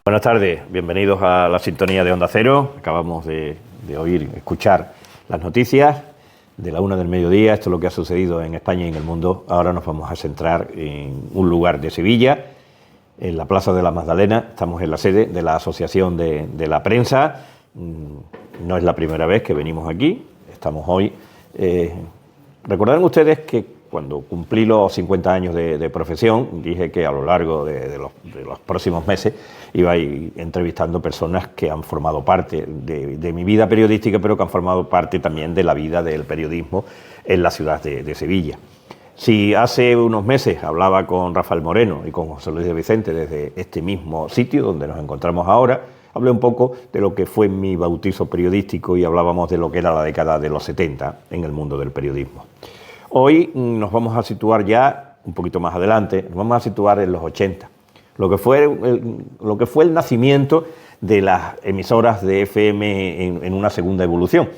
Buenas tardes, bienvenidos a la sintonía de Onda Cero. Acabamos de escuchar las noticias de la 1 del mediodía. Esto es lo que ha sucedido en España y en el mundo. Ahora nos vamos a centrar en un lugar de Sevilla, en la Plaza de la Magdalena. Estamos en la sede de la Asociación de la Prensa. No es la primera vez que venimos aquí, estamos hoy. Recordarán ustedes que cuando cumplí los 50 años de profesión, dije que a lo largo de los próximos meses iba a ir entrevistando personas que han formado parte de mi vida periodística, pero que han formado parte también de la vida del periodismo en la ciudad de Sevilla. Si hace unos meses hablaba con Rafael Moreno y con José Luis de Vicente desde este mismo sitio donde nos encontramos ahora, hablé un poco de lo que fue mi bautizo periodístico y hablábamos de lo que era la década de los 70 en el mundo del periodismo. Hoy nos vamos a situar ya un poquito más adelante, nos vamos a situar en los 80, lo que fue el nacimiento de las emisoras de FM en una segunda evolución.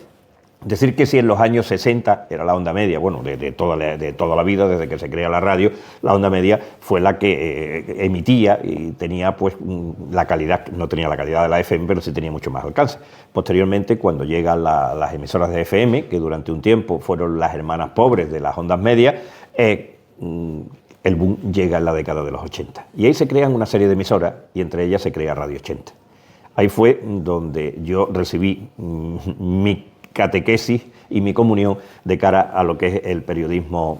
Decir que si en los años 60 era la onda media, bueno, de toda la vida, desde que se crea la radio, la onda media fue la que emitía y tenía pues la calidad, no tenía la calidad de la FM, pero sí tenía mucho más alcance. Posteriormente, cuando llegan las emisoras de FM, que durante un tiempo fueron las hermanas pobres de las ondas medias, el boom llega en la década de los 80. Y ahí se crean una serie de emisoras y entre ellas se crea Radio 80. Ahí fue donde yo recibí mi catequesis y mi comunión de cara a lo que es el periodismo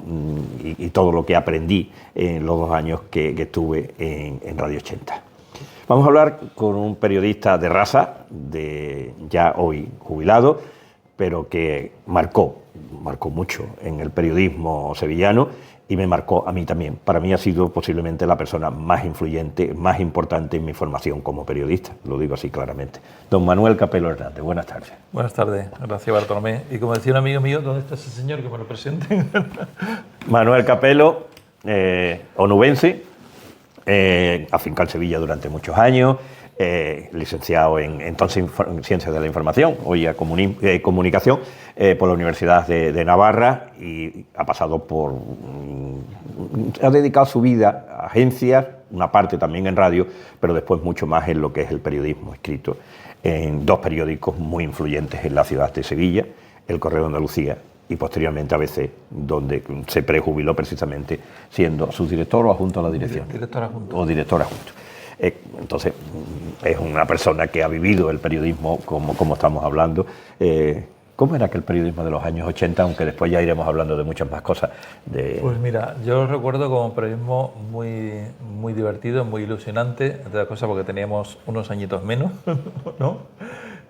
y todo lo que aprendí en los 2 años que estuve en Radio 80. Vamos a hablar con un periodista de raza, ya hoy jubilado, pero que marcó mucho en el periodismo sevillano y me marcó a mí también. Para mí ha sido posiblemente la persona más influyente, más importante en mi formación como periodista, lo digo así claramente. Don Manuel Capelo Hernández, buenas tardes. Buenas tardes, gracias Bartolomé. Y como decía un amigo mío, ¿dónde está ese señor que me lo presente? Manuel Capelo, onubense, afincado en Sevilla durante muchos años, licenciado en Ciencias de la Información, hoy a Comunicación, por la Universidad de Navarra y ha pasado ha dedicado su vida a agencias, una parte también en radio, pero después mucho más en lo que es el periodismo escrito en 2 periódicos muy influyentes en la ciudad de Sevilla, El Correo de Andalucía y posteriormente a ABC, donde se prejubiló precisamente siendo subdirector o adjunto a la dirección. Director adjunto. O director adjunto. Entonces, es una persona que ha vivido el periodismo como estamos hablando. ¿Cómo era aquel periodismo de los años 80? Aunque después ya iremos hablando de muchas más cosas. Pues mira, yo lo recuerdo como un periodismo muy, muy divertido, muy ilusionante, entre las cosas porque teníamos unos añitos menos, ¿no?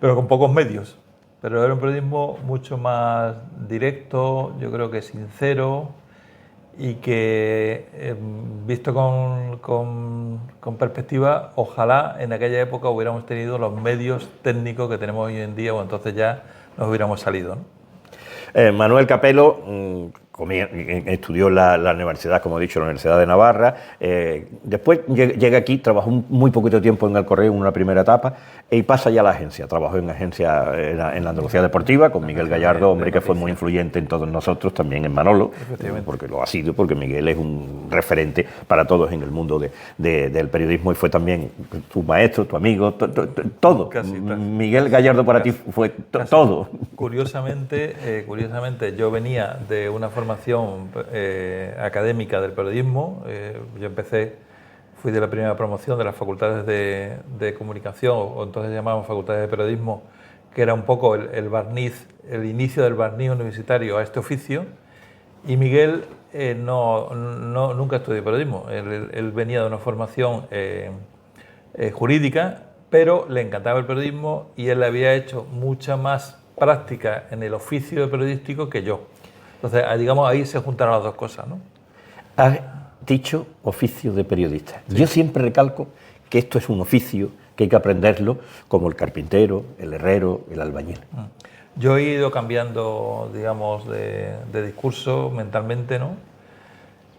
Pero con pocos medios. Pero era un periodismo mucho más directo, yo creo que sincero, y que, visto con perspectiva, ojalá en aquella época hubiéramos tenido los medios técnicos que tenemos hoy en día, o entonces ya nos hubiéramos salido, ¿no? Manuel Capelo estudió la universidad, como he dicho, la Universidad de Navarra. Después llega aquí, trabajó muy poquito tiempo en El Correo, en una primera etapa, y pasa ya a la agencia. Trabajó en agencia en la Andalucía Deportiva, con Miguel Gallardo, hombre que fue muy influyente en todos nosotros, también en Manolo, porque lo ha sido, porque Miguel es un referente para todos en el mundo del periodismo y fue también tu maestro, tu amigo, todo. Casi. Miguel Gallardo para ti fue todo. Curiosamente, yo venía de una formación académica del periodismo. Yo fui de la primera promoción de las facultades de comunicación, o entonces llamábamos facultades de periodismo, que era un poco el barniz, el inicio del barniz universitario a este oficio. Y Miguel nunca estudió periodismo. Él venía de una formación jurídica, pero le encantaba el periodismo y él había hecho mucha más práctica en el oficio periodístico que yo. Entonces, digamos, ahí se juntaron las dos cosas, ¿no? Has dicho oficio de periodista. Sí. Yo siempre recalco que esto es un oficio que hay que aprenderlo como el carpintero, el herrero, el albañil. Yo he ido cambiando, digamos, de discurso mentalmente, ¿no?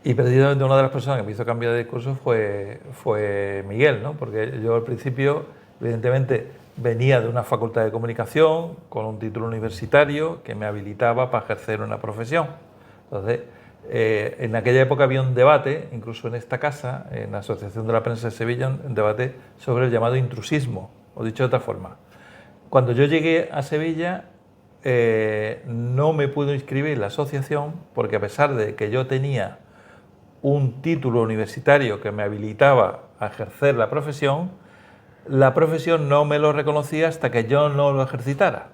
Y precisamente una de las personas que me hizo cambiar de discurso fue Miguel, ¿no? Porque yo al principio, evidentemente, venía de una facultad de comunicación con un título universitario que me habilitaba para ejercer una profesión. Entonces, En aquella época había un debate, incluso en esta casa, en la Asociación de la Prensa de Sevilla, un debate sobre el llamado intrusismo, o dicho de otra forma. Cuando yo llegué a Sevilla, no me pude inscribir en la asociación porque, a pesar de que yo tenía un título universitario que me habilitaba a ejercer la profesión no me lo reconocía hasta que yo no lo ejercitara.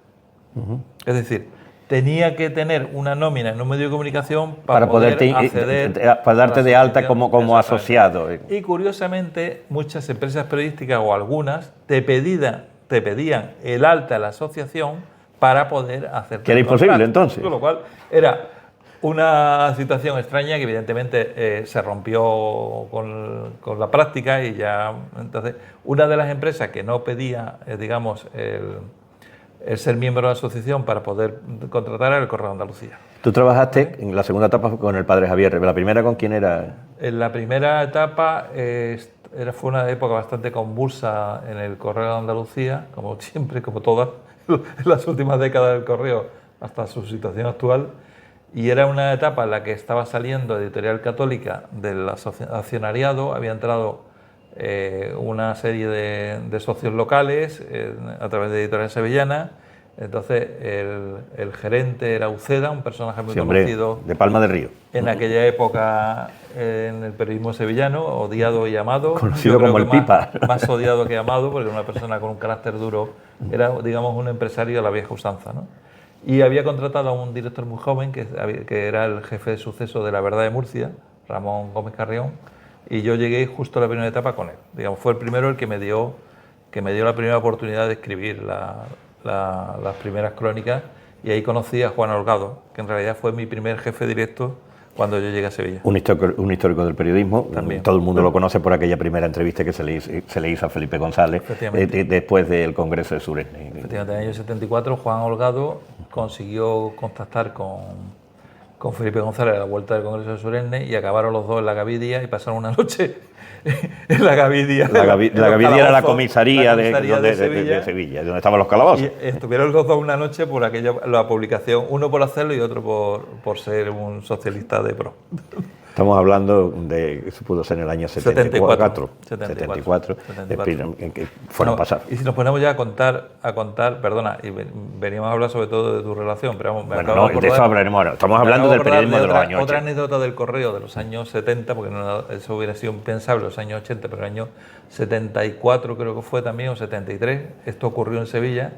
Es decir, tenía que tener una nómina en un medio de comunicación para poder acceder, para darte de alta como asociado. Y curiosamente, muchas empresas periodísticas o algunas te pedían el alta en la asociación para poder hacer. Que era imposible entonces. Con lo cual era una situación extraña que evidentemente se rompió con la práctica y ya. Entonces, una de las empresas que no pedía, digamos, el ser miembro de la asociación para poder contratar era el Correo de Andalucía. Tú trabajaste en la segunda etapa con el padre Javier. ¿La primera con quién era? En la primera etapa fue una época bastante convulsa en el Correo de Andalucía, como siempre, como todas en las últimas décadas del Correo, hasta su situación actual. Y era una etapa en la que estaba saliendo Editorial Católica del accionariado, había entrado una serie de socios locales a través de Editorial Sevillana. Entonces el gerente era Uceda, un personaje muy conocido de Palma del Río. En aquella época en el periodismo sevillano, odiado y amado. Conocido como el Pipa. Más odiado que amado, porque era una persona con un carácter duro, era, digamos, un empresario a la vieja usanza, ¿no? Y había contratado a un director muy joven, que era el jefe de suceso de La Verdad de Murcia, Ramón Gómez Carrión, y yo llegué justo a la primera etapa con él. Digamos, fue el primero el que me dio la primera oportunidad de escribir las primeras crónicas, y ahí conocí a Juan Holgado, que en realidad fue mi primer jefe directo cuando yo llegué a Sevilla. Un histórico del periodismo. También. Todo el mundo lo conoce por aquella primera entrevista que se le hizo a Felipe González después del Congreso de Suresne. Efectivamente, en el año 74 Juan Holgado consiguió contactar con Felipe González a la vuelta del Congreso de Suresne y acabaron los dos en la Gavidia y pasaron una noche en la Gavidia. La Gavidia era la comisaría de Sevilla, donde estaban los calabozos. Y estuvieron los dos una noche por la publicación, uno por hacerlo y otro por ser un socialista de pro. Estamos hablando de, eso pudo ser en el año 74, en que fueron pasar. Y si nos ponemos ya a contar, perdona, y veníamos a hablar sobre todo de tu relación, pero de eso hablaremos ahora. Estamos hablando del periodismo de los años 80. Otra anécdota del Correo de los años 70, porque eso hubiera sido impensable en los años 80, pero en el año 74 creo que fue también, o 73, esto ocurrió en Sevilla.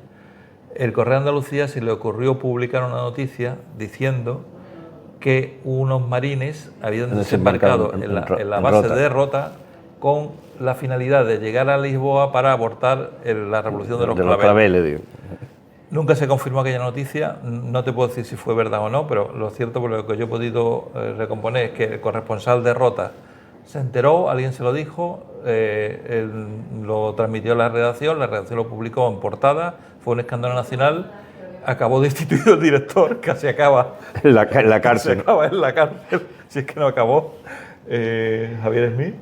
El Correo de Andalucía se le ocurrió publicar una noticia diciendo que unos marines habían desembarcado en la base de Rota con la finalidad de llegar a Lisboa para abortar la revolución de los claveles. Nunca se confirmó aquella noticia, no te puedo decir si fue verdad o no, pero lo cierto, por lo que yo he podido recomponer, es que el corresponsal de Rota se enteró, alguien se lo dijo, él lo transmitió a la redacción lo publicó en portada, fue un escándalo nacional. Acabó destituido el director, casi acaba en la cárcel. Se acaba en la cárcel, si es que no acabó, Javier Smith.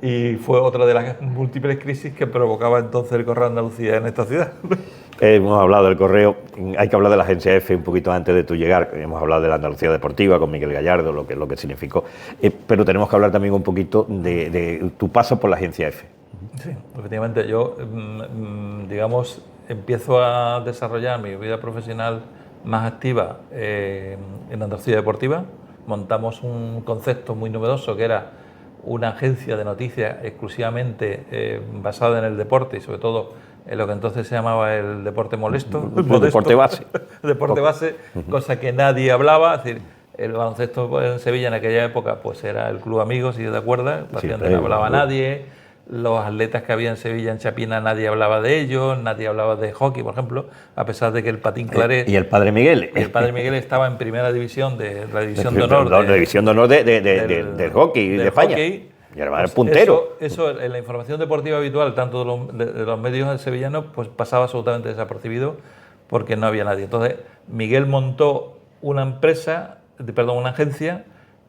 Y fue otra de las múltiples crisis que provocaba entonces el Correo de Andalucía en esta ciudad. Hemos hablado del Correo, hay que hablar de la agencia EFE un poquito antes de tu llegar. Hemos hablado de la Andalucía Deportiva con Miguel Gallardo, lo que significó. Pero tenemos que hablar también un poquito de tu paso por la agencia EFE. Sí, efectivamente, yo, digamos, empiezo a desarrollar mi vida profesional más activa en Andalucía Deportiva. Montamos un concepto muy novedoso que era una agencia de noticias exclusivamente basada en el deporte y sobre todo en lo que entonces se llamaba el deporte molesto. El deporte base. Deporte base, cosa que nadie hablaba. Es decir, el baloncesto en Sevilla en aquella época pues era el Club Amigos, si te acuerdas, prácticamente no hablaba nadie. Los atletas que había en Sevilla, en Chapina, nadie hablaba de ellos, nadie hablaba de hockey, por ejemplo, a pesar de que el patín claret... Y el padre Miguel. Y el padre Miguel estaba en primera división, de la división de honor. La división de honor del hockey de España. Hockey. Y era el puntero. Eso en la información deportiva habitual, tanto de los medios sevillanos, pues pasaba absolutamente desapercibido porque no había nadie. Entonces, Miguel montó una agencia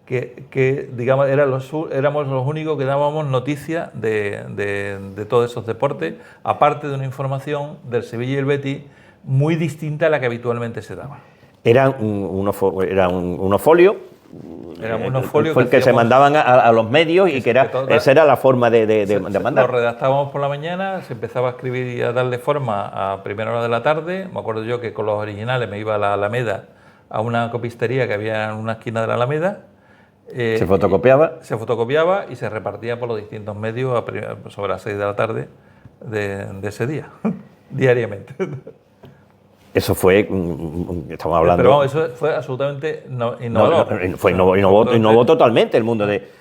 que digamos, éramos los únicos que dábamos noticia de todos esos deportes, aparte de una información del Sevilla y el Betis muy distinta a la que habitualmente se daba. Era unos folios Eran unos folios fue el que se mandaban a los medios y que era, esa era la forma de mandar. Lo redactábamos por la mañana, se empezaba a escribir y a darle forma a primera hora de la tarde. Me acuerdo yo que con los originales me iba a la Alameda, a una copistería que había en una esquina de la Alameda. Se fotocopiaba. Se fotocopiaba y se repartía por los distintos medios sobre las 6 de la tarde de ese día, diariamente. Eso fue, estamos hablando... Pero vamos, eso fue absolutamente innovador. Innovó totalmente el mundo de...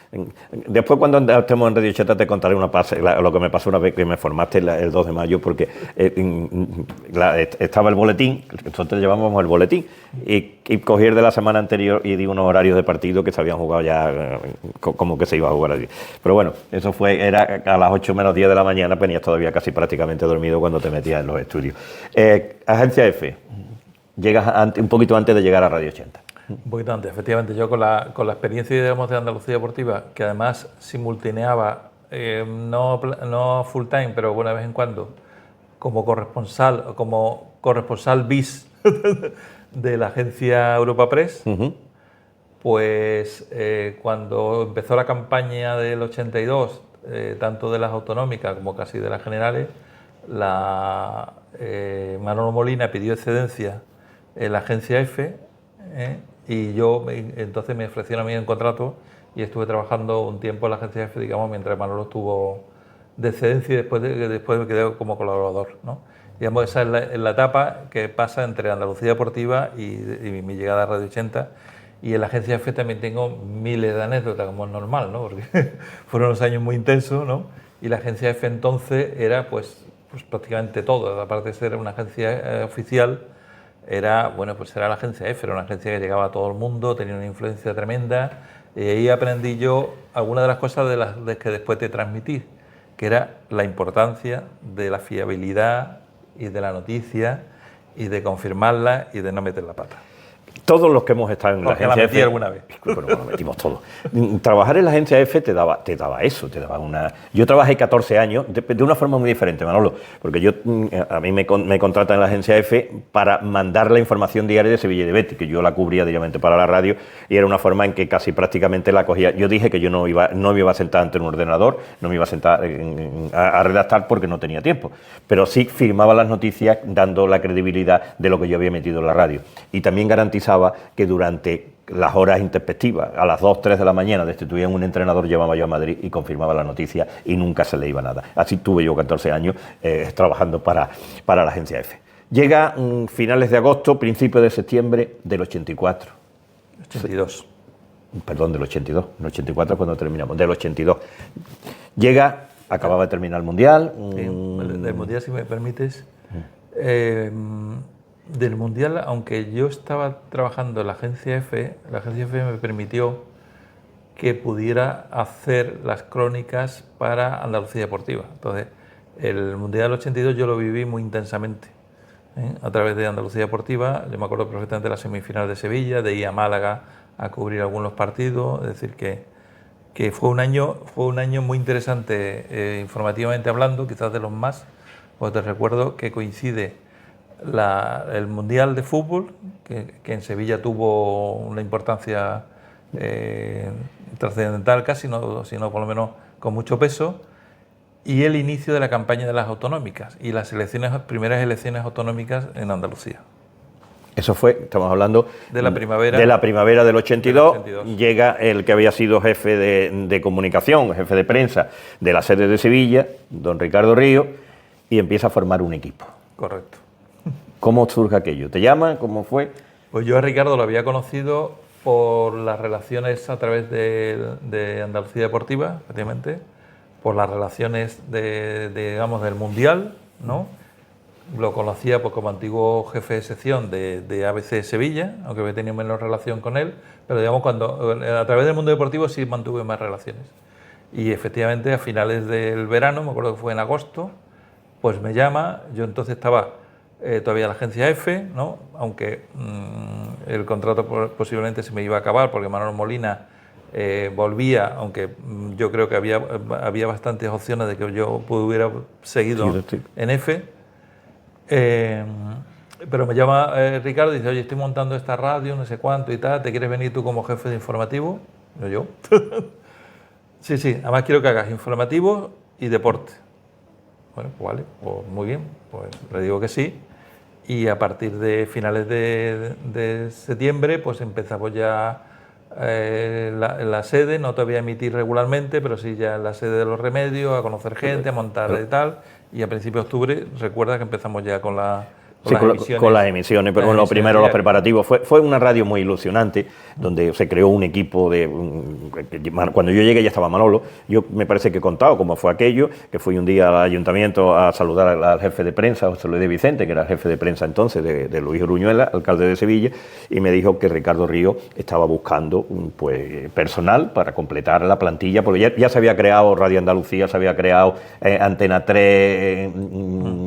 Después, cuando estemos en Radio Cheta, te contaré lo que me pasó una vez que me formaste el 2 de mayo, porque estaba el boletín, nosotros llevábamos el boletín, y cogí el de la semana anterior y di unos horarios de partido que se habían jugado ya, como que se iba a jugar allí. Pero bueno, eso era a las 8 menos 10 de la mañana, venías todavía casi prácticamente dormido cuando te metías en los estudios. Agencia F, llegas un poquito antes de llegar a Radio 80. Un poquito antes, efectivamente. Yo con la experiencia, digamos, de Andalucía Deportiva, que además simultaneaba, no full time, pero bueno, de vez en cuando, como corresponsal bis de la agencia Europa Press, pues cuando empezó la campaña del 82, tanto de las autonómicas como casi de las generales, Manolo Molina pidió excedencia en la agencia F, y entonces me ofrecieron a mí un contrato y estuve trabajando un tiempo en la agencia F, digamos, mientras Manolo estuvo de excedencia y después me quedé como colaborador, ¿no? Digamos, esa es la etapa que pasa entre Andalucía Deportiva y mi llegada a Radio 80. Y en la agencia F también tengo miles de anécdotas, como es normal, ¿no? Porque fueron unos años muy intensos, ¿no? Y la agencia F entonces era pues prácticamente todo, aparte de ser una agencia oficial, era la agencia F, era una agencia que llegaba a todo el mundo, tenía una influencia tremenda, y ahí aprendí yo algunas de las cosas de las que después te transmití, que era la importancia de la fiabilidad y de la noticia y de confirmarla y de no meter la pata. Todos los que hemos estado en la agencia F, alguna vez. Bueno, lo metimos todos. Trabajar en la agencia F te daba eso, te daba una... Yo trabajé 14 años de una forma muy diferente, Manolo, porque a mí me contratan en la agencia F para mandar la información diaria de Sevilla y de Betis, que yo la cubría diariamente para la radio, y era una forma en que casi prácticamente la cogía. Yo dije que yo no me iba a sentar ante un ordenador, no me iba a sentar a redactar porque no tenía tiempo, pero sí firmaba las noticias dando la credibilidad de lo que yo había metido en la radio, y también garantizaba que durante las horas intempestivas, a las 2, 3 de la mañana, destituían un entrenador, llevaba yo a Madrid y confirmaba la noticia y nunca se le iba nada. Así tuve yo 14 años trabajando para la agencia F. Llega finales de agosto, principios de septiembre del 84. 82. Perdón, del 82. En 84 cuando terminamos, del 82. Llega, acababa de terminar el Mundial. Sí, del Mundial, si me permites. Del Mundial, aunque yo estaba trabajando en la agencia F me permitió que pudiera hacer las crónicas para Andalucía Deportiva. Entonces, el Mundial del 82 yo lo viví muy intensamente, a través de Andalucía Deportiva. Yo me acuerdo perfectamente de la semifinal de Sevilla, de ir a Málaga a cubrir algunos partidos. Es decir, que fue un año muy interesante, informativamente hablando, quizás de los más. Pues te recuerdo que coincide el Mundial de Fútbol, que en Sevilla tuvo una importancia trascendental casi, sino por lo menos con mucho peso, y el inicio de la campaña de las autonómicas y las primeras elecciones autonómicas en Andalucía. Eso fue, estamos hablando de la primavera del 82, llega el que había sido jefe de comunicación, jefe de prensa de la sede de Sevilla, don Ricardo Río, y empieza a formar un equipo. Correcto. ¿Cómo surge aquello? ¿Te llama? ¿Cómo fue? Pues yo a Ricardo lo había conocido por las relaciones a través de Andalucía Deportiva, efectivamente, por las relaciones digamos, del Mundial, ¿no? Lo conocía pues, como antiguo jefe de sección de ABC Sevilla, aunque había tenido menos relación con él, pero digamos a través del mundo deportivo sí mantuve más relaciones. Y efectivamente a finales del verano, me acuerdo que fue en agosto, pues me llama. Yo entonces estaba todavía en la agencia F, ¿no? Aunque el contrato posiblemente se me iba a acabar porque Manolo Molina volvía, aunque yo creo que había bastantes opciones de que yo hubiera seguido en F. Pero me llama Ricardo y dice, oye, estoy montando esta radio, no sé cuánto y tal, ¿te quieres venir tú como jefe de informativo? Yo. Sí, sí, además quiero que hagas informativo y deporte. Bueno, pues vale, pues muy bien, pues le digo que sí. Y a partir de finales de septiembre, pues empezamos ya la sede, no todavía emitir regularmente, pero sí ya en la sede de Los Remedios, a conocer gente, a montar y tal. Y a principios de octubre, recuerda que empezamos ya con las emisiones. Con las emisiones, pero bueno, primero los preparativos. Fue una radio muy ilusionante, donde se creó un equipo de... Cuando yo llegué ya estaba Manolo. Yo me parece que he contado cómo fue aquello, que fui un día al ayuntamiento a saludar al jefe de prensa, José Luis de Vicente, que era el jefe de prensa entonces de Luis Uruñuela, alcalde de Sevilla, y me dijo que Ricardo Ríos estaba buscando pues, personal para completar la plantilla, porque ya se había creado Radio Andalucía, se había creado Antena 3,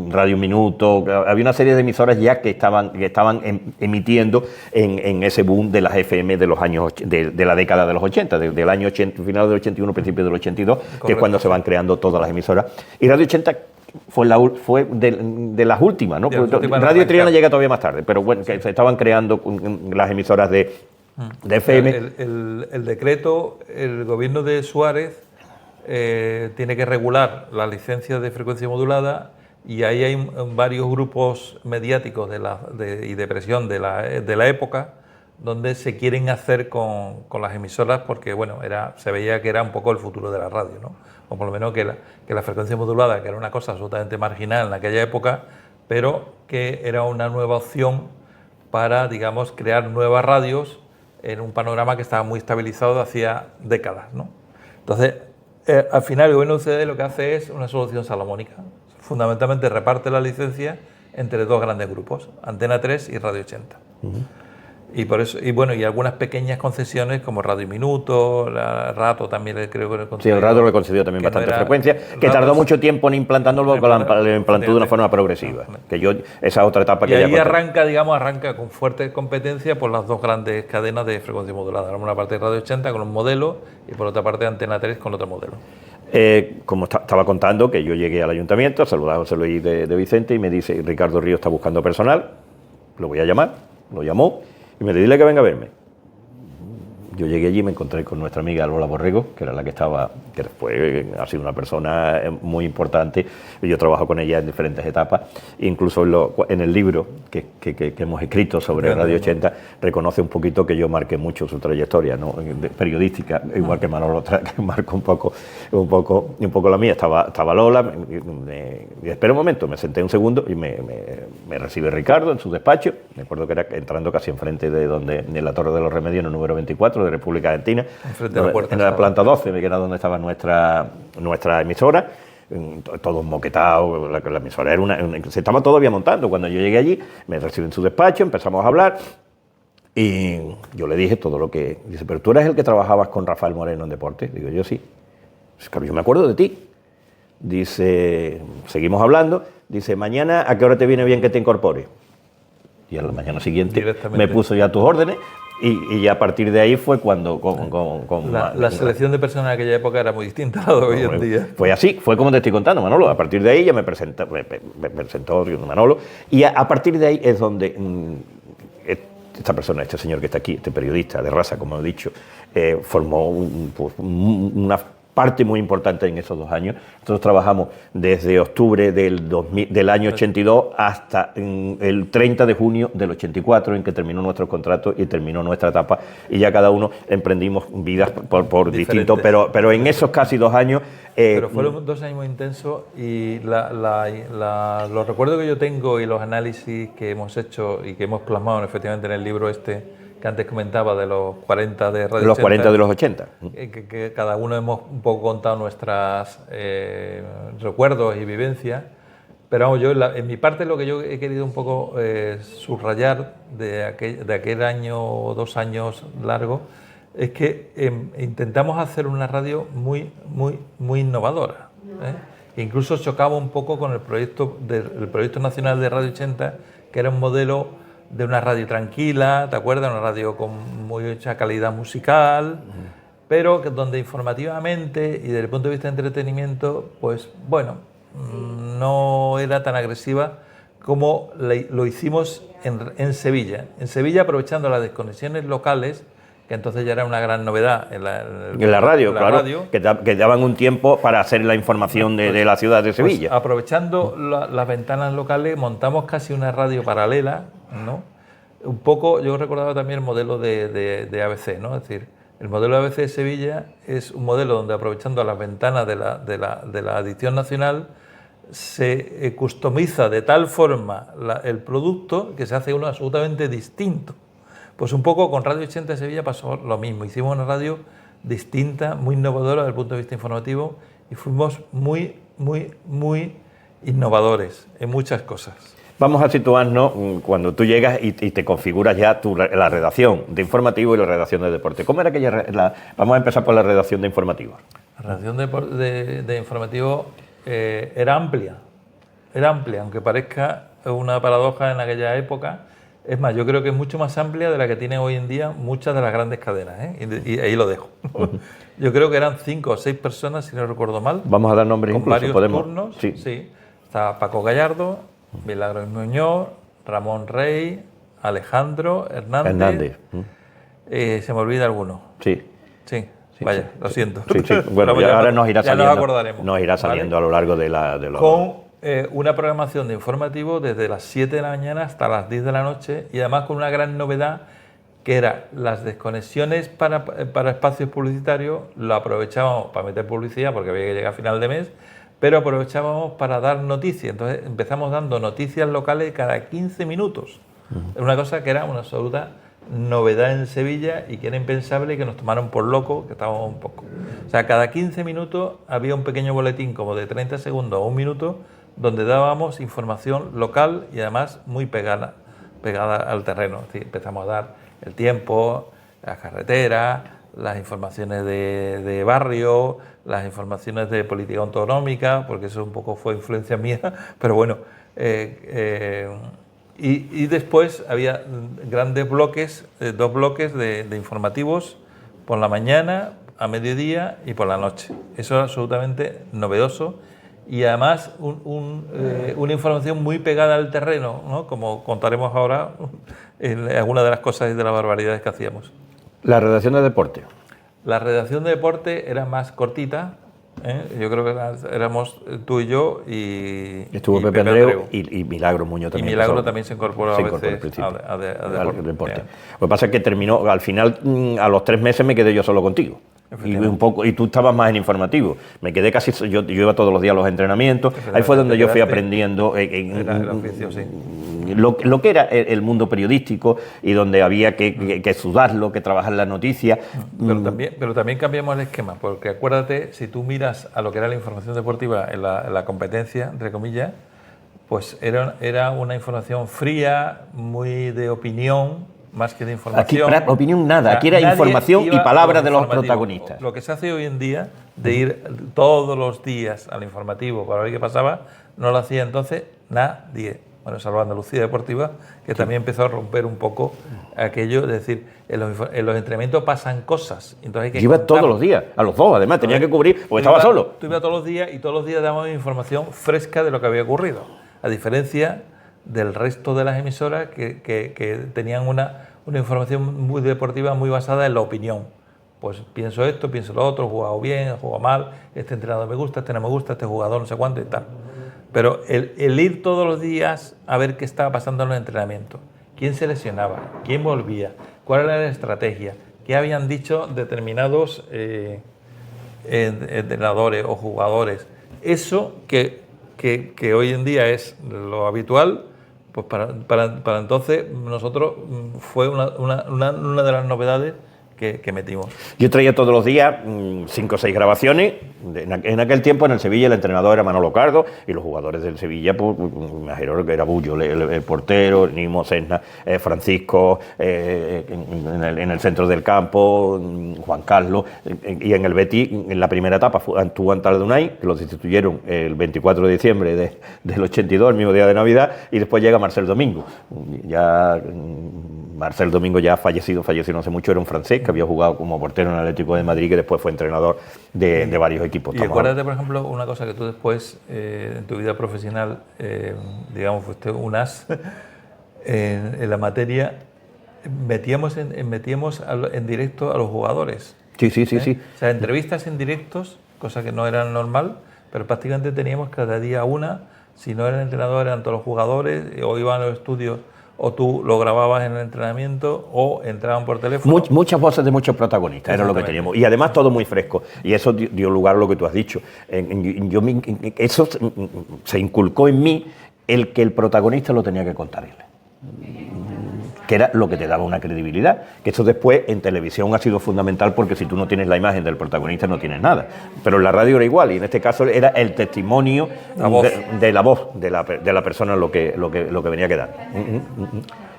Radio Minuto, había una serie de emisoras ya que estaban emitiendo en ese boom de las FM de los años de la década de los 80, del año 80, final del 81, principio del 82, correcto, que es cuando se van creando todas las emisoras. Y Radio 80 fue de las últimas, ¿no? Radio Triana llega todavía más tarde, pero bueno, que se estaban creando las emisoras de FM. El decreto, el gobierno de Suárez tiene que regular la licencia de frecuencia modulada. Y ahí hay varios grupos mediáticos y de presión de la época donde se quieren hacer con las emisoras porque bueno, se veía que era un poco el futuro de la radio, ¿no? O por lo menos que la frecuencia modulada, que era una cosa absolutamente marginal en aquella época, pero que era una nueva opción para, digamos, crear nuevas radios en un panorama que estaba muy estabilizado de hacía décadas, ¿no? Entonces, al final el gobierno de UCD lo que hace es una solución salomónica. Fundamentalmente reparte la licencia entre dos grandes grupos, Antena 3 y Radio 80. Y por eso, y bueno, y algunas pequeñas concesiones como Radio Minuto, Rato también creo que le concedió. Sí, el Rato le concedió también bastante frecuencia, que tardó mucho tiempo en implantándolo, lo implantó de una forma progresiva. Esa otra etapa que y ahí arranca con fuerte competencia por las dos grandes cadenas de frecuencia modulada. Una parte de Radio 80 con un modelo y por otra parte Antena 3 con otro modelo. Como estaba contando, que yo llegué al ayuntamiento, saludaba a José Luis de Vicente y me dice, Ricardo Ríos está buscando personal, lo voy a llamar, lo llamó y me dice, dile que venga a verme. Yo llegué allí y me encontré con nuestra amiga Lola Borrego, que era la que estaba, que después ha sido una persona muy importante. Yo trabajo con ella en diferentes etapas, incluso en el libro que hemos escrito sobre Radio 80, reconoce un poquito que yo marqué mucho su trayectoria, ¿no? Periodística, igual que Manolo, que marcó un poco la mía. Estaba Lola, y espera un momento, me senté un segundo y me recibe Ricardo en su despacho. Me acuerdo que era entrando casi enfrente de la Torre de los Remedios, en el número 24 de República Argentina, en la planta 12, que era donde estaba nuestra emisora, todos moquetados, la emisora se estaba todavía montando. Cuando yo llegué allí, me recibe en su despacho, empezamos a hablar, y yo le dije todo lo que... Dice, pero tú eres el que trabajabas con Rafael Moreno en deporte. Digo, yo sí. Dice, claro, yo me acuerdo de ti. Dice, seguimos hablando, dice, mañana, ¿a qué hora te viene bien que te incorpore? Y a la mañana siguiente me puso ya tus órdenes. Y a partir de ahí fue cuando... La selección de personas en aquella época era muy distinta a la de hoy en día. Fue así, fue como te estoy contando, Manolo. A partir de ahí ya me presentó Manolo. Y a partir de ahí es donde esta persona, este señor que está aquí, este periodista de raza, como he dicho, formó una parte muy importante en esos 2 años. Nosotros trabajamos desde octubre del año 82 hasta el 30 de junio del 84, en que terminó nuestro contrato y terminó nuestra etapa, y ya cada uno emprendimos vidas por distintos, pero en esos casi 2 años... pero fueron 2 años muy intensos, y los recuerdos que yo tengo y los análisis que hemos hecho y que hemos plasmado efectivamente en el libro que antes comentaba de los 40 de Radio 80. Los 40 de los 80. Que cada uno hemos un poco contado nuestros recuerdos y vivencias. Pero vamos, yo en mi parte lo que yo he querido un poco subrayar de aquel año o 2 años largos es que intentamos hacer una radio muy, muy, muy innovadora. Incluso chocaba un poco con el proyecto nacional de Radio 80, que era un modelo de una radio tranquila, ¿te acuerdas? Una radio con mucha calidad musical, pero donde informativamente y desde el punto de vista de entretenimiento, pues bueno, no era tan agresiva como lo hicimos en Sevilla. En Sevilla, aprovechando las desconexiones locales, que entonces ya era una gran novedad en la radio, claro, que daban un tiempo para hacer la información de la ciudad de Sevilla. Pues, aprovechando las ventanas locales, montamos casi una radio paralela, ¿no? Un poco, yo recordaba también el modelo de ABC, ¿no? Es decir, el modelo de ABC de Sevilla es un modelo donde, aprovechando las ventanas de la edición nacional, se customiza de tal forma el producto que se hace uno absolutamente distinto. Pues un poco con Radio 80 de Sevilla pasó lo mismo. Hicimos una radio distinta, muy innovadora desde el punto de vista informativo, y fuimos muy innovadores en muchas cosas. Vamos a situarnos cuando tú llegas y te configuras ya la redacción de informativo y la redacción de deporte. ¿Cómo era aquella? Vamos a empezar por la redacción de informativo. La redacción de informativo era amplia, aunque parezca una paradoja en aquella época. Es más, yo creo que es mucho más amplia de la que tienen hoy en día muchas de las grandes cadenas, ¿eh? Y ahí lo dejo. Yo creo que eran 5 o 6 personas, si no recuerdo mal. Vamos a dar nombres con incluso, varios podemos. turnos. Sí. Sí. Estaba Paco Gallardo, Milagros Muñoz, Ramón Rey, Alejandro Hernández. Se me olvida alguno. Sí. Sí. Vaya, lo siento. Sí. Bueno, ya ahora nos irá saliendo. Nos acordaremos. Nos irá saliendo, ¿vale? A lo largo de los... Con una programación de informativo desde las 7 de la mañana hasta las 10 de la noche, y además con una gran novedad, que era las desconexiones para espacios publicitarios. Lo aprovechábamos para meter publicidad porque había que llegar a final de mes, pero aprovechábamos para dar noticias. Entonces empezamos dando noticias locales cada 15 minutos. Era una cosa que era una absoluta novedad en Sevilla y que era impensable, y que nos tomaron por locos, que estábamos un poco. O sea, cada 15 minutos había un pequeño boletín como de 30 segundos o un minuto, donde dábamos información local y además muy pegada al terreno. Es decir, empezamos a dar el tiempo, las carreteras, las informaciones de barrio, las informaciones de política autonómica, porque eso un poco fue influencia mía, pero bueno. Y después había grandes bloques, 2 bloques de informativos por la mañana, a mediodía y por la noche. Eso era absolutamente novedoso. Y además una información muy pegada al terreno, ¿no? Como contaremos ahora en algunas de las cosas y de las barbaridades que hacíamos. La redacción de deporte. La redacción de deporte era más cortita, ¿eh? Yo creo que éramos tú y yo y Pepe Andreu y Milagro Muñoz también. Y Milagro también se incorporó a veces al deporte. Lo que pasa es que terminó, al final, a los 3 meses me quedé yo solo contigo. Y tú estabas más en informativo. Me quedé casi, yo iba todos los días a los entrenamientos. Ahí fue donde yo fui aprendiendo lo que era el mundo periodístico, y donde había que sudarlo, que trabajar la noticia. Pero también cambiamos el esquema, porque acuérdate, si tú miras a lo que era la información deportiva en la competencia, entre comillas, pues era una información fría, muy de opinión, más que de información. Aquí opinión nada, aquí era información y palabras de los protagonistas. Lo que se hace hoy en día, de ir todos los días al informativo para ver qué pasaba, no lo hacía entonces nadie. Bueno, salvo Andalucía Deportiva, que también empezó a romper un poco aquello, de decir, en los entrenamientos pasan cosas. Entonces hay que iba todos los días, a los 2 además, tenía que cubrir, porque estaba solo. Tú ibas todos los días, y todos los días dábamos información fresca de lo que había ocurrido, a diferencia del resto de las emisoras que tenían una información muy deportiva, muy basada en la opinión. Pues pienso esto, pienso lo otro, he jugado bien, he jugado mal, este entrenador me gusta, este no me gusta, este jugador no sé cuánto y tal. Pero el ir todos los días a ver qué estaba pasando en los entrenamientos, quién se lesionaba, quién volvía, cuál era la estrategia, qué habían dicho determinados entrenadores o jugadores, eso que hoy en día es lo habitual, pues para entonces nosotros fue una de las novedades que metimos. Yo traía todos los días 5 o 6 grabaciones. En aquel tiempo en el Sevilla el entrenador era Manolo Cardo, y los jugadores del Sevilla, pues, me imagino que era Bullo, el portero, Nimo, Cesna, Francisco, en el centro del campo, Juan Carlos, y en el Betis, en la primera etapa, tuvo Antaldunay, que lo destituyeron el 24 de diciembre del 82, el mismo día de Navidad, y después llega Marcel Domingo. Ya Marcel Domingo ya falleció no hace mucho, era un francés que había jugado como portero en el Atlético de Madrid, que después fue entrenador de varios equipos. Y acuérdate, por ejemplo, una cosa que tú después, en tu vida profesional, digamos, fuiste un as en la materia, metíamos en directo a los jugadores. Sí. O sea, entrevistas en directos, cosa que no era normal, pero prácticamente teníamos cada día una. Si no era el entrenador, eran todos los jugadores, o iban a los estudios, o tú lo grababas en el entrenamiento, o entraban por teléfono. Muchas voces de muchos protagonistas, era lo que teníamos. Y además todo muy fresco. Y eso dio lugar a lo que tú has dicho. Eso se inculcó en mí, el que el protagonista lo tenía que contar él, que era lo que te daba una credibilidad, que eso después en televisión ha sido fundamental, porque si tú no tienes la imagen del protagonista no tienes nada, pero en la radio era igual, y en este caso era el testimonio de la voz de la persona lo que venía a quedar.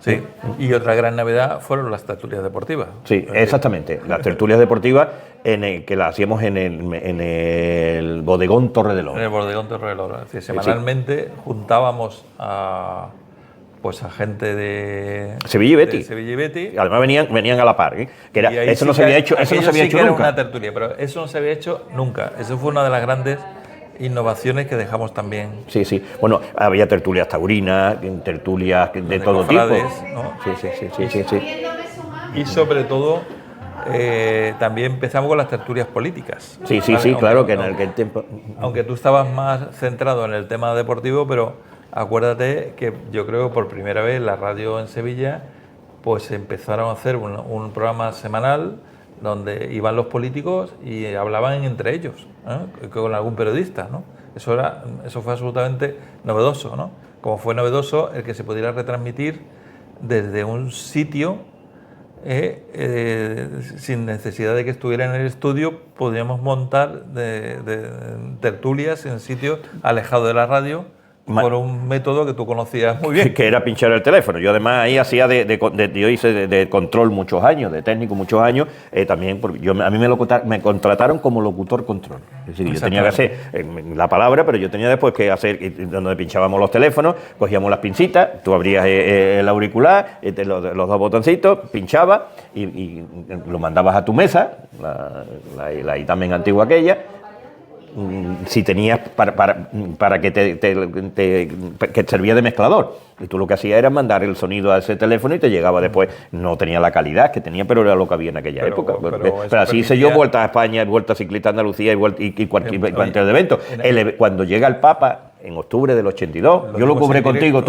Sí, y otra gran novedad fueron las tertulias deportivas. Sí, exactamente, las tertulias deportivas que las hacíamos en el bodegón Torre del Oro. En el bodegón Torre del Oro, es decir, semanalmente juntábamos a gente de Sevilla y Betis. Además venían a la par, ¿eh? Que era, eso no se había hecho, era nunca. Una tertulia, pero eso no se había hecho nunca. Eso fue una de las grandes innovaciones que dejamos también. Sí. Bueno, había tertulias taurinas, tertulias de todo tipo. ¿No? Sí. Y sobre todo también empezamos con las tertulias políticas. Sí, claro, que en aquel tiempo. Aunque tú estabas más centrado en el tema deportivo, pero acuérdate que yo creo que por primera vez la radio en Sevilla pues empezaron a hacer un programa semanal donde iban los políticos y hablaban entre ellos, con algún periodista, ¿no? Eso fue absolutamente novedoso, ¿no? Como fue novedoso el que se pudiera retransmitir desde un sitio sin necesidad de que estuviera en el estudio. Podíamos montar de tertulias en sitios alejados de la radio, por un método que tú conocías muy bien. Que era pinchar el teléfono. Yo además ahí hacía yo hice de control muchos años, de técnico muchos años, también porque a mí me contrataron como locutor control. Es decir, yo tenía que hacer la palabra, pero yo tenía después que hacer, donde pinchábamos los teléfonos, cogíamos las pincitas, tú abrías el auricular, los dos botoncitos, pinchabas y lo mandabas a tu mesa, la ITAMEN antigua aquella. Si tenías para que que servía de mezclador, y tú lo que hacías era mandar el sonido a ese teléfono y te llegaba después. No tenía la calidad que tenía, pero era lo que había en aquella época. Pero así hice yo vueltas a España, vueltas ciclista a Andalucía y cualquier cantidad de eventos. Cuando llega el Papa en octubre del 82, yo lo cubré contigo,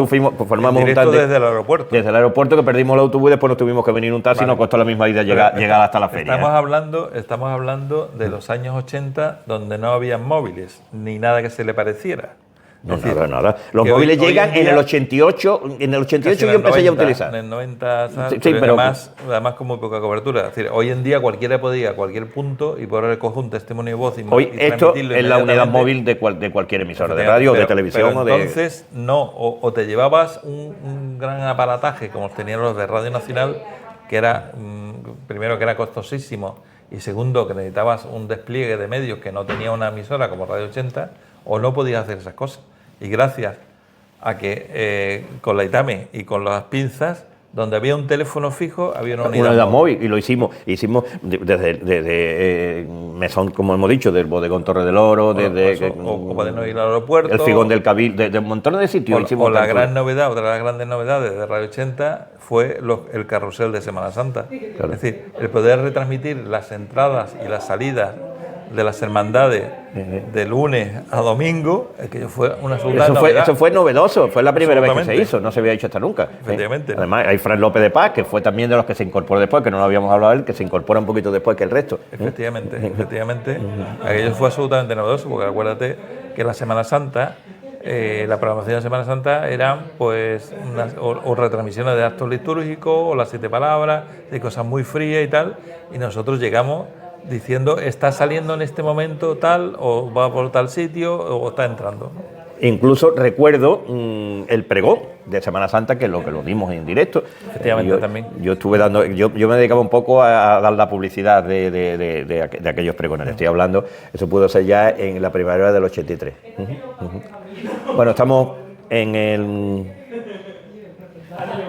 formamos un tándem desde el aeropuerto. Desde el aeropuerto, que perdimos el autobús y después nos tuvimos que venir un taxi, y nos costó la misma vida llegar hasta la feria. Estamos hablando de los años 80, donde no había móviles, ni nada que se le pareciera. No, nada. Los móviles llegan en el 88, yo empecé ya a utilizar. En el 90, sí, pero además con muy poca cobertura. Es decir, hoy en día cualquiera podía ir a cualquier punto y poder recoger un testimonio de voz y hoy esto es la unidad móvil de cualquier emisora de radio, de televisión o de... Entonces, o te llevabas un gran aparataje como tenían los de Radio Nacional, que era, primero, que era costosísimo, y segundo, que necesitabas un despliegue de medios que no tenía una emisora como Radio 80, o no podías hacer esas cosas. Y gracias a que con la ITAME y con las pinzas, donde había un teléfono fijo, había una unidad móvil. Y lo hicimos desde Mesón, como hemos dicho, del bodegón Torre del Oro, o para no ir al aeropuerto, el Figón del Cabildo, de un montón de sitios. Otra de las grandes novedades de Radio 80 fue el carrusel de Semana Santa. Claro. Es decir, el poder retransmitir las entradas y las salidas de las hermandades de lunes a domingo, que fue una novedad. Eso fue novedoso, fue la primera vez que se hizo, no se había hecho hasta nunca. Efectivamente. Además, hay Fran López de Paz, que fue también de los que se incorporó después, que no lo habíamos hablado él, que se incorpora un poquito después que el resto. Efectivamente. Aquello fue absolutamente novedoso, porque acuérdate que la Semana Santa, la programación de Semana Santa eran pues o retransmisiones de actos litúrgicos, o las 7 palabras, de cosas muy frías y tal, y nosotros llegamos diciendo, está saliendo en este momento tal, o va por tal sitio, o está entrando, ¿no? Incluso recuerdo el pregón de Semana Santa, que lo dimos en directo. Efectivamente, también. Yo estuve dando, yo me dedicaba un poco a dar la publicidad de aquellos pregones. Estoy hablando, eso pudo ser ya en la primavera del 83. Bueno, estamos en el...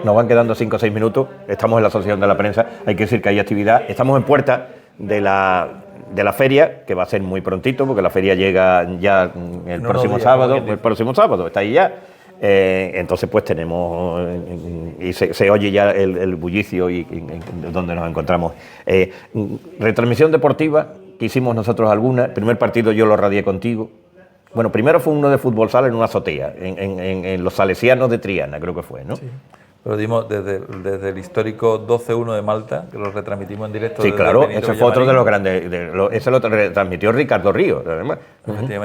Nos van quedando 5 o 6 minutos. Estamos en la Asociación de la Prensa. Hay que decir que hay actividad. Estamos en puerta de la feria, que va a ser muy prontito, porque la feria llega ya el próximo sábado. El próximo sábado, está ahí ya. Entonces pues tenemos y se oye ya el bullicio y donde nos encontramos. Retransmisión deportiva, que hicimos nosotros alguna. El primer partido yo lo radié contigo. Bueno, primero fue uno de fútbol sala en una azotea, en los Salesianos de Triana, creo que fue, ¿no? Sí. Pero dimos desde el histórico 12-1 de Malta, que lo retransmitimos en directo. Sí, claro, ese fue otro de los grandes. Ese lo retransmitió Ricardo Ríos, además.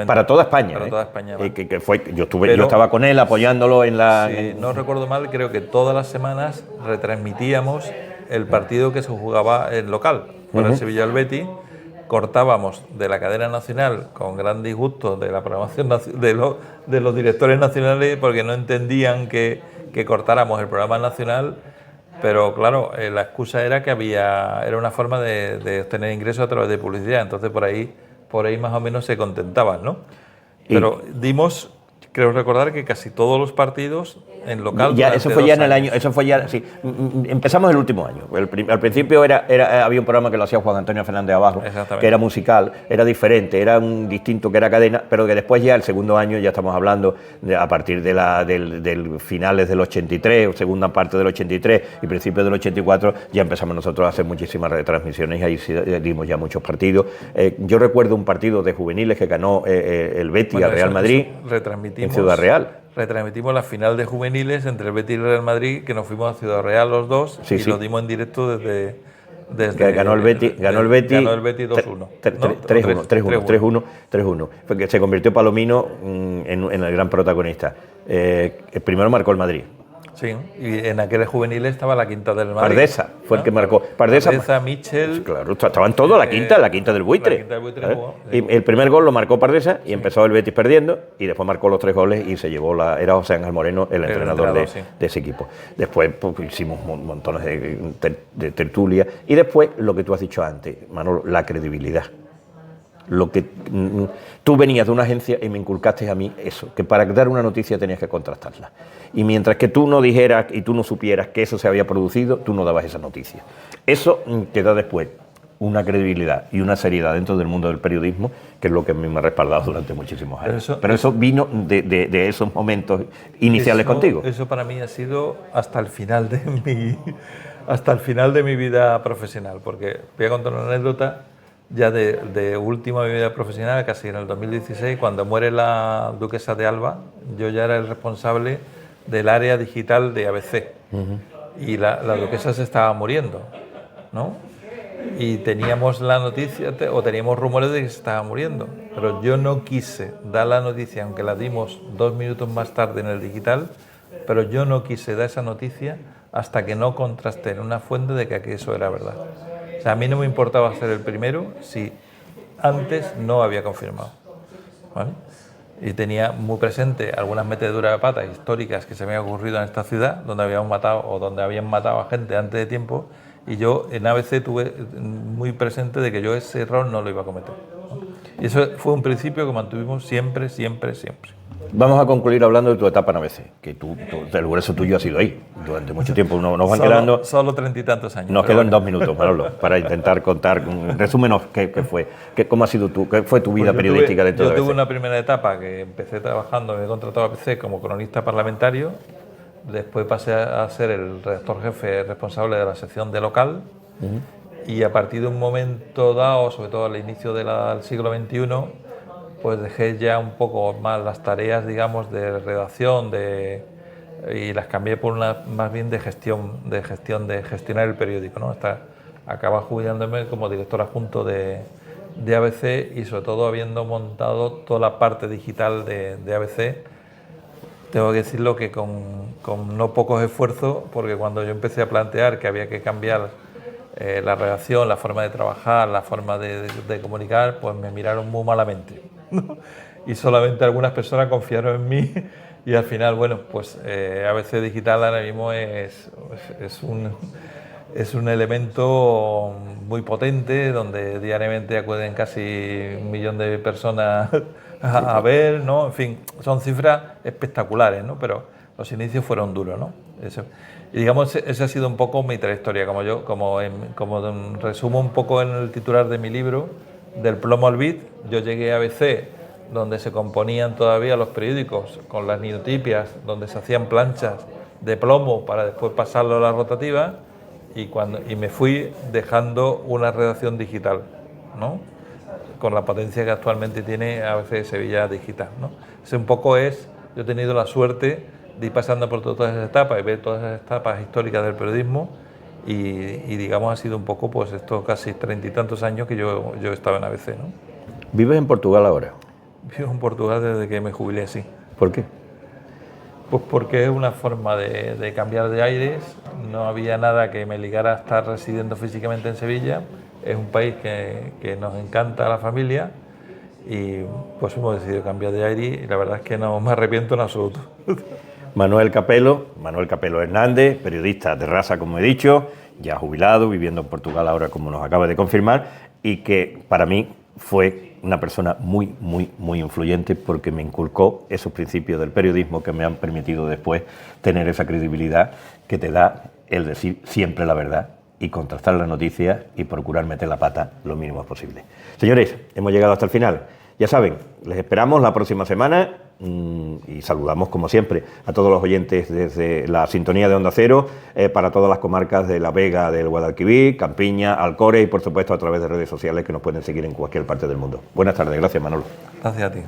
Para toda España. Para toda España. Que fue, yo estaba con él apoyándolo en la. Si no recuerdo mal, creo que todas las semanas retransmitíamos el partido que se jugaba en local, por el Sevilla del Betis. Cortábamos de la cadena nacional con gran disgusto de la programación de los directores nacionales, porque no entendían que cortáramos el programa nacional, pero claro, la excusa era que era una forma de obtener ingresos a través de publicidad, entonces por ahí más o menos se contentaban, ¿no? Pero dimos, creo recordar que casi todos los partidos en local. Ya, eso fue ya en el año, eso fue ya, sí. Empezamos el último año. Al principio había un programa que lo hacía Juan Antonio Fernández Abajo, que era musical, era diferente, era un distinto que era cadena, pero que después ya el segundo año, ya estamos hablando a partir del finales del 83, segunda parte del 83 y principios del 84, ya empezamos nosotros a hacer muchísimas retransmisiones y ahí sí dimos ya muchos partidos. Yo recuerdo un partido de juveniles que ganó el Betis a Real Madrid en Ciudad Real. Retransmitimos la final de juveniles entre el Betis y el Real Madrid, que nos fuimos a Ciudad Real los dos, y lo dimos en directo desde que ganó el Betis 2-1. 3-1. Porque se convirtió Palomino en el gran protagonista. El primero marcó el Madrid. Sí, y en aquel juvenil estaba la quinta del Madrid. Pardesa fue el que marcó. Pardesa, Michel. Claro, estaban todos, la quinta del buitre. La quinta del buitre jugó, sí. Y el primer gol lo marcó Pardesa y empezó el Betis perdiendo y después marcó los 3 goles y se llevó era José Ángel Moreno el entrenador de ese equipo. Después pues, hicimos montones de tertulia y después lo que tú has dicho antes, Manolo, la credibilidad. Lo que tú venías de una agencia y me inculcaste a mí eso, que para dar una noticia tenías que contrastarla. Y mientras que tú no dijeras y tú no supieras que eso se había producido, tú no dabas esa noticia. Eso te da después una credibilidad y una seriedad dentro del mundo del periodismo, que es lo que a mí me ha respaldado durante muchísimos años. Pero eso vino de esos momentos iniciales contigo. Eso para mí ha sido hasta el final de mi vida profesional, porque voy a contar una anécdota. Ya de última vida profesional, casi en el 2016, cuando muere la duquesa de Alba, yo ya era el responsable del área digital de ABC. Y la duquesa se estaba muriendo, ¿no? Y teníamos la noticia, o teníamos rumores de que se estaba muriendo, pero yo no quise dar la noticia, aunque la dimos 2 minutos más tarde en el digital, pero yo no quise dar esa noticia hasta que no contrasté en una fuente de que eso era verdad. O sea, a mí no me importaba ser el primero si antes no había confirmado, ¿vale? Y tenía muy presente algunas meteduras de patas históricas que se me habían ocurrido en esta ciudad, donde habían matado a gente antes de tiempo, y yo en ABC tuve muy presente de que yo ese error no lo iba a cometer, ¿no? Y eso fue un principio que mantuvimos siempre. Vamos a concluir hablando de tu etapa en ABC, que el grueso tuyo ha sido ahí durante mucho tiempo. Nos van quedando solo 30 y tantos años. Nos quedan 2 minutos, Manolo, para intentar contar. Resúmenos qué fue, cómo ha sido qué fue tu vida periodística dentro de ABC. Yo tuve una primera etapa que empecé trabajando, me he contratado a ABC como cronista parlamentario. Después pasé a ser el redactor jefe responsable de la sección de local. Y a partir de un momento dado, sobre todo al inicio del siglo XXI, pues dejé ya un poco más las tareas, digamos, de redacción y las cambié por una más bien de gestionar el periódico, ¿no? Hasta acabar jubilándome como director adjunto de ABC y sobre todo habiendo montado toda la parte digital de ABC. Tengo que decirlo que con no pocos esfuerzos, porque cuando yo empecé a plantear que había que cambiar la redacción, la forma de trabajar, la forma de comunicar, pues me miraron muy malamente, ¿no? Y solamente algunas personas confiaron en mí y al final, bueno, pues ABC Digital ahora mismo es un elemento muy potente donde diariamente acuden casi 1 millón de personas a ver, ¿no? En fin, son cifras espectaculares, ¿no? Pero los inicios fueron duros, ¿no? Y digamos, esa ha sido un poco mi trayectoria, como resumo un poco en el titular de mi libro, del plomo al bit. Yo llegué a ABC, donde se componían todavía los periódicos con las niotipias, donde se hacían planchas de plomo para después pasarlo a la rotativa, y me fui dejando una redacción digital, ¿no? Con la potencia que actualmente tiene ABC Sevilla Digital, ¿no? Yo he tenido la suerte de ir pasando por todas esas etapas y ver todas esas etapas históricas del periodismo, y digamos, ha sido un poco, pues, estos casi 30 y tantos años que yo estaba en ABC, ¿no? ¿Vives en Portugal ahora? Vivo en Portugal desde que me jubilé, sí. ¿Por qué? Pues porque es una forma de cambiar de aires. No había nada que me ligara a estar residiendo físicamente en Sevilla. Es un país que nos encanta a la familia, y pues hemos decidido cambiar de aire, y la verdad es que no me arrepiento en absoluto. Manuel Capelo Hernández, periodista de raza, como he dicho, ya jubilado, viviendo en Portugal ahora, como nos acaba de confirmar, y que para mí fue una persona muy, muy, muy influyente, porque me inculcó esos principios del periodismo que me han permitido después tener esa credibilidad que te da el decir siempre la verdad y contrastar las noticias y procurar meter la pata lo mínimo posible. Señores, hemos llegado hasta el final. Ya saben, les esperamos la próxima semana, y saludamos, como siempre, a todos los oyentes desde la sintonía de Onda Cero, para todas las comarcas de La Vega, del Guadalquivir, Campiña, Alcores, y por supuesto a través de redes sociales, que nos pueden seguir en cualquier parte del mundo. Buenas tardes, gracias, Manolo. Gracias a ti.